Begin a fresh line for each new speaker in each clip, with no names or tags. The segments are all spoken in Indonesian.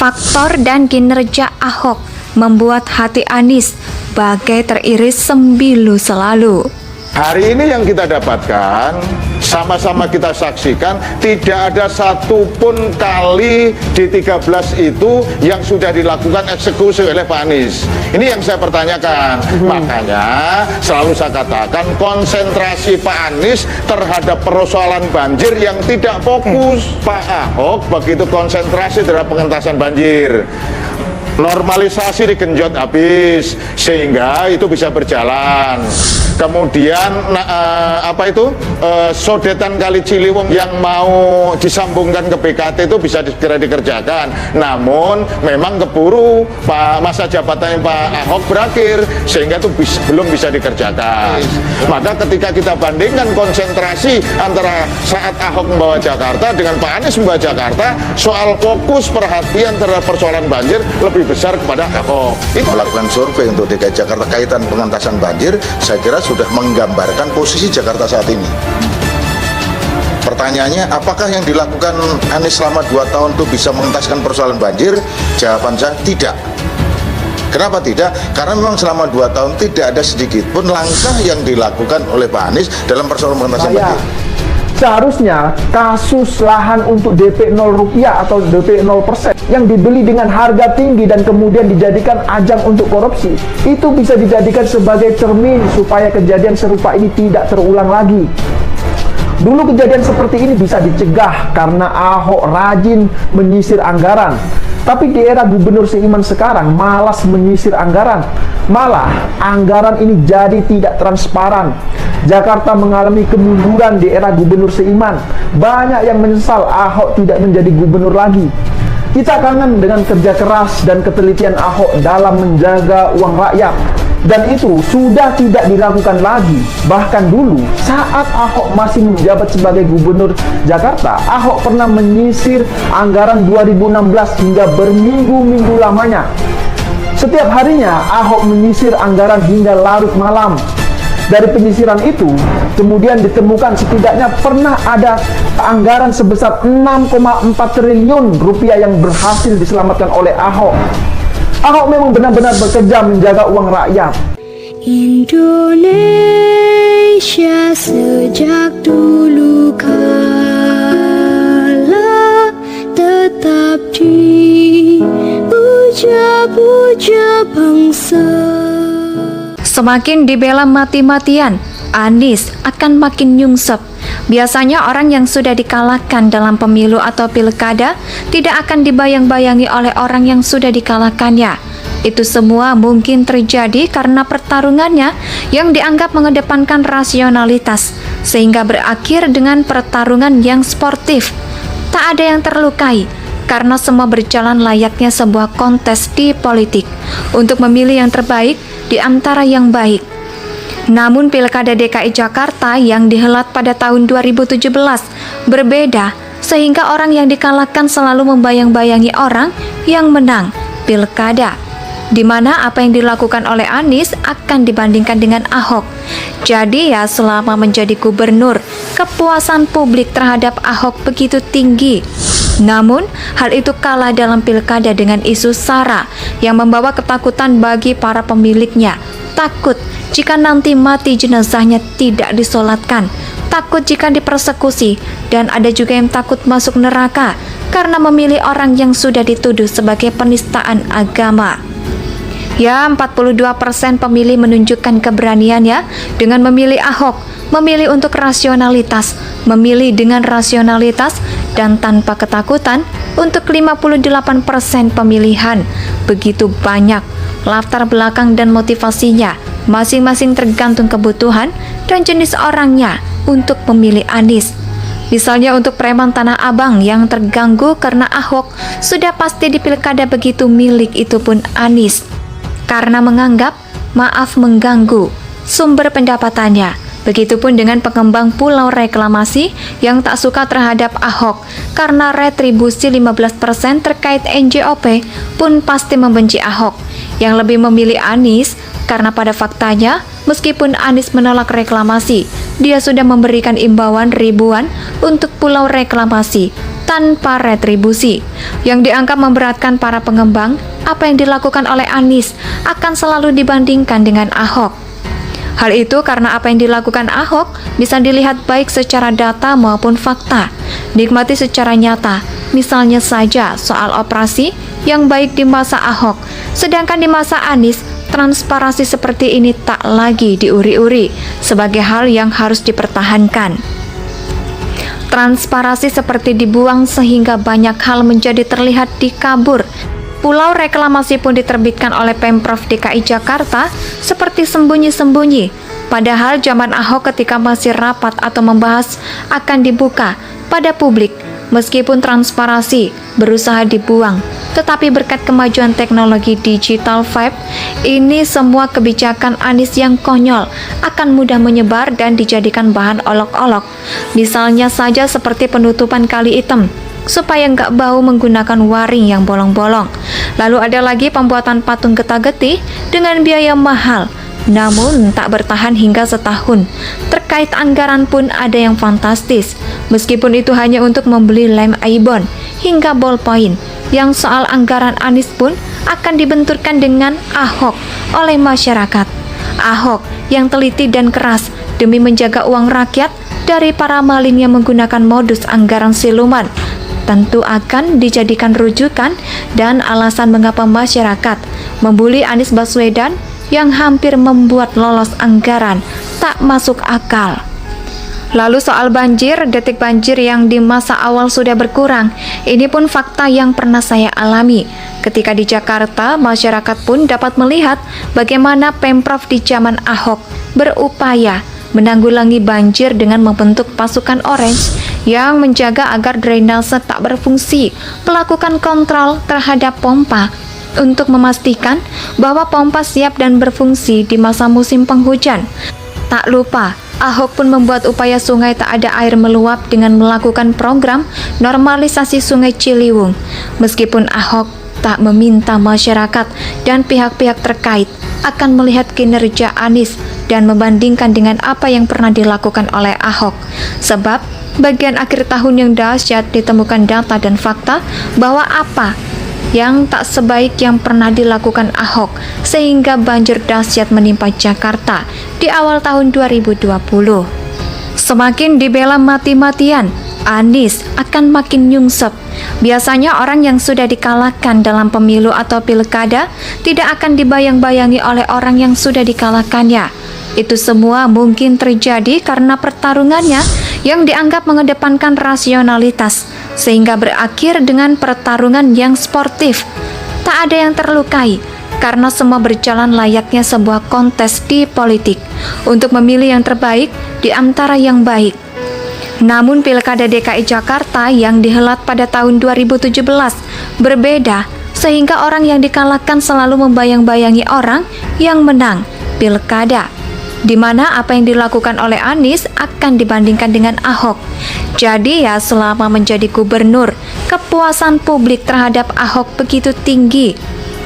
Faktor dan kinerja Ahok membuat hati Anies bagai teriris sembilu selalu.
Hari ini yang kita dapatkan, sama-sama kita saksikan, tidak ada satupun kali di 13 itu yang sudah dilakukan eksekusi oleh Pak Anies. Ini yang saya pertanyakan. Makanya selalu saya katakan konsentrasi Pak Anies terhadap persoalan banjir yang tidak fokus. Pak Ahok begitu konsentrasi terhadap pengentasan banjir. Normalisasi digenjot habis sehingga itu bisa berjalan. Kemudian sodetan Kali Ciliwung yang mau disambungkan ke BKT itu bisa segera dikerjakan. Namun memang keburu masa jabatannya Pak Ahok berakhir sehingga itu belum bisa dikerjakan. Maka ketika kita bandingkan konsentrasi antara saat Ahok membawa Jakarta dengan Pak Anies membawa Jakarta, soal fokus perhatian terhadap persoalan banjir lebih besar kepada Ahok.
Itu melakukan survei untuk DKI Jakarta kaitan pengentasan banjir, saya kira sudah menggambarkan posisi Jakarta saat ini. Pertanyaannya, apakah yang dilakukan Anies selama 2 tahun itu bisa mengentaskan persoalan banjir? Jawaban saya tidak. Kenapa tidak? Karena memang selama 2 tahun tidak ada sedikit pun langkah yang dilakukan oleh Pak Anies dalam persoalan pengentasan banjir.
Seharusnya kasus lahan untuk DP 0 rupiah atau DP 0% yang dibeli dengan harga tinggi dan kemudian dijadikan ajang untuk korupsi, itu bisa dijadikan sebagai cermin supaya kejadian serupa ini tidak terulang lagi. Dulu kejadian seperti ini bisa dicegah karena Ahok rajin menyisir anggaran. Tapi di era Gubernur Seiman sekarang malas menyisir anggaran. Malah anggaran ini jadi tidak transparan. Jakarta mengalami kemunduran di era Gubernur Seiman. Banyak yang menyesal Ahok tidak menjadi gubernur lagi. Kita kangen dengan kerja keras dan ketelitian Ahok dalam menjaga uang rakyat. Dan itu sudah tidak dilakukan lagi. Bahkan dulu saat Ahok masih menjabat sebagai gubernur Jakarta, Ahok pernah menyisir anggaran 2016 hingga berminggu-minggu lamanya. Setiap harinya Ahok menyisir anggaran hingga larut malam. Dari penyisiran itu, kemudian ditemukan setidaknya pernah ada anggaran sebesar 6,4 triliun rupiah yang berhasil diselamatkan oleh Ahok. Ahok memang benar-benar bekerja menjaga uang rakyat.
Indonesia sejak dulu kala tetap dipuja-puja bangsa.
Semakin dibela mati-matian, Anies akan makin nyungsep. Biasanya orang yang sudah dikalahkan dalam pemilu atau pilkada tidak akan dibayang-bayangi oleh orang yang sudah dikalahkannya. Itu semua mungkin terjadi karena pertarungannya yang dianggap mengedepankan rasionalitas, sehingga berakhir dengan pertarungan yang sportif. Tak ada yang terlukai, karena semua berjalan layaknya sebuah kontes di politik untuk memilih yang terbaik di antara yang baik. Namun Pilkada DKI Jakarta yang dihelat pada tahun 2017 berbeda, sehingga orang yang dikalahkan selalu membayang-bayangi orang yang menang Pilkada, di mana apa yang dilakukan oleh Anies akan dibandingkan dengan Ahok. Jadi ya selama menjadi gubernur, kepuasan publik terhadap Ahok begitu tinggi. Namun, hal itu kalah dalam pilkada dengan isu SARA yang membawa ketakutan bagi para pemiliknya. Takut jika nanti mati jenazahnya tidak disolatkan, takut jika dipersekusi, dan ada juga yang takut masuk neraka karena memilih orang yang sudah dituduh sebagai penistaan agama. Ya, 42% pemilih menunjukkan keberaniannya dengan memilih Ahok, memilih untuk rasionalitas, memilih dengan rasionalitas dan tanpa ketakutan untuk 58% pemilihan. Begitu banyak latar belakang dan motivasinya, masing-masing tergantung kebutuhan dan jenis orangnya untuk memilih Anies. Misalnya untuk preman Tanah Abang yang terganggu karena Ahok sudah pasti di pilkada begitu milik itu pun Anies, karena menganggap maaf mengganggu sumber pendapatannya. Begitupun dengan pengembang pulau reklamasi yang tak suka terhadap Ahok karena retribusi 15% terkait NJOP pun pasti membenci Ahok. Yang lebih memilih Anies karena pada faktanya meskipun Anies menolak reklamasi, dia sudah memberikan imbauan ribuan untuk pulau reklamasi tanpa retribusi. Yang dianggap memberatkan para pengembang, apa yang dilakukan oleh Anies akan selalu dibandingkan dengan Ahok. Hal itu karena apa yang dilakukan Ahok bisa dilihat baik secara data maupun fakta, nikmati secara nyata. Misalnya saja soal operasi yang baik di masa Ahok, sedangkan di masa Anies, transparansi seperti ini tak lagi diuri-uri sebagai hal yang harus dipertahankan. Transparansi seperti dibuang sehingga banyak hal menjadi terlihat dikabur. Pulau reklamasi pun diterbitkan oleh Pemprov DKI Jakarta seperti sembunyi-sembunyi. Padahal zaman Ahok ketika masih rapat atau membahas akan dibuka pada publik. Meskipun transparansi berusaha dibuang, tetapi berkat kemajuan teknologi digital vape, ini semua kebijakan Anies yang konyol akan mudah menyebar dan dijadikan bahan olok-olok. Misalnya saja seperti penutupan kali item, supaya nggak bau menggunakan waring yang bolong-bolong. Lalu ada lagi pembuatan patung getah-getih dengan biaya mahal, namun tak bertahan hingga setahun. Terkait anggaran pun ada yang fantastis, meskipun itu hanya untuk membeli lem Aibon hingga ballpoint. Yang soal anggaran Anies pun akan dibenturkan dengan Ahok oleh masyarakat. Ahok yang teliti dan keras demi menjaga uang rakyat dari para maling yang menggunakan modus anggaran siluman, tentu akan dijadikan rujukan dan alasan mengapa masyarakat membuli Anies Baswedan yang hampir membuat lolos anggaran tak masuk akal. Lalu soal banjir, detik banjir yang di masa awal sudah berkurang, ini pun fakta yang pernah saya alami. Ketika di Jakarta, masyarakat pun dapat melihat bagaimana Pemprov di zaman Ahok berupaya menanggulangi banjir dengan membentuk pasukan orange yang menjaga agar drainase tak berfungsi, melakukan kontrol terhadap pompa untuk memastikan bahwa pompa siap dan berfungsi di masa musim penghujan. Tak lupa, Ahok pun membuat upaya sungai tak ada air meluap dengan melakukan program normalisasi sungai Ciliwung. Meskipun Ahok tak meminta masyarakat dan pihak-pihak terkait akan melihat kinerja Anies dan membandingkan dengan apa yang pernah dilakukan oleh Ahok. Sebab bagian akhir tahun yang dahsyat ditemukan data dan fakta bahwa apa yang tak sebaik yang pernah dilakukan Ahok sehingga banjir dahsyat menimpa Jakarta di awal tahun 2020. Semakin dibela mati-matian, Anies akan makin nyungsep. Biasanya orang yang sudah dikalahkan dalam pemilu atau pilkada tidak akan dibayang-bayangi oleh orang yang sudah dikalahkannya. Itu semua mungkin terjadi karena pertarungannya yang dianggap mengedepankan rasionalitas, sehingga berakhir dengan pertarungan yang sportif. Tak ada yang terlukai, karena semua berjalan layaknya sebuah kontes di politik, untuk memilih yang terbaik di antara yang baik. Namun Pilkada DKI Jakarta yang dihelat pada tahun 2017 berbeda, sehingga orang yang dikalahkan selalu membayang-bayangi orang yang menang Pilkada, di mana apa yang dilakukan oleh Anies akan dibandingkan dengan Ahok. Jadi ya selama menjadi gubernur, kepuasan publik terhadap Ahok begitu tinggi.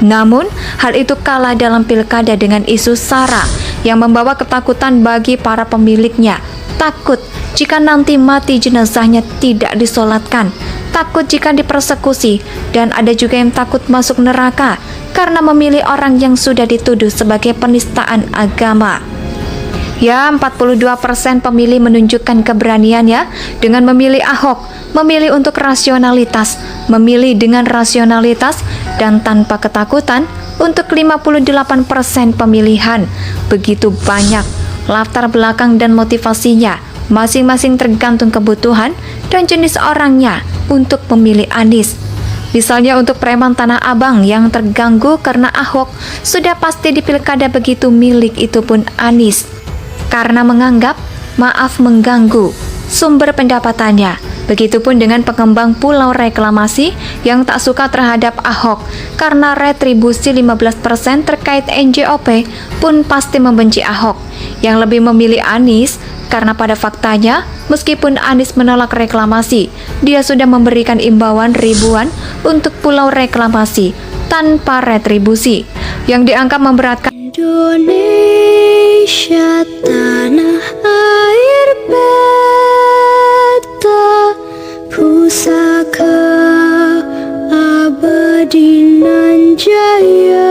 Namun, hal itu kalah dalam pilkada dengan isu SARA yang membawa ketakutan bagi para pemiliknya. Takut jika nanti mati jenazahnya tidak disolatkan, takut jika dipersekusi, dan ada juga yang takut masuk neraka karena memilih orang yang sudah dituduh sebagai penistaan agama. Ya, 42% pemilih menunjukkan keberaniannya dengan memilih Ahok, memilih untuk rasionalitas, memilih dengan rasionalitas dan tanpa ketakutan untuk 58% pemilihan. Begitu banyak latar belakang dan motivasinya, masing-masing tergantung kebutuhan dan jenis orangnya untuk memilih Anies. Misalnya untuk preman Tanah Abang yang terganggu karena Ahok sudah pasti di pilkada begitu milik itu pun Anies, karena menganggap maaf mengganggu sumber pendapatannya. Begitupun dengan pengembang pulau reklamasi yang tak suka terhadap Ahok karena retribusi 15% terkait NJOP pun pasti membenci Ahok. Yang lebih memilih Anies karena pada faktanya meskipun Anies menolak reklamasi, dia sudah memberikan imbauan ribuan untuk pulau reklamasi tanpa retribusi yang dianggap memberatkan
Indonesia tanah air beta pusaka nan jaya.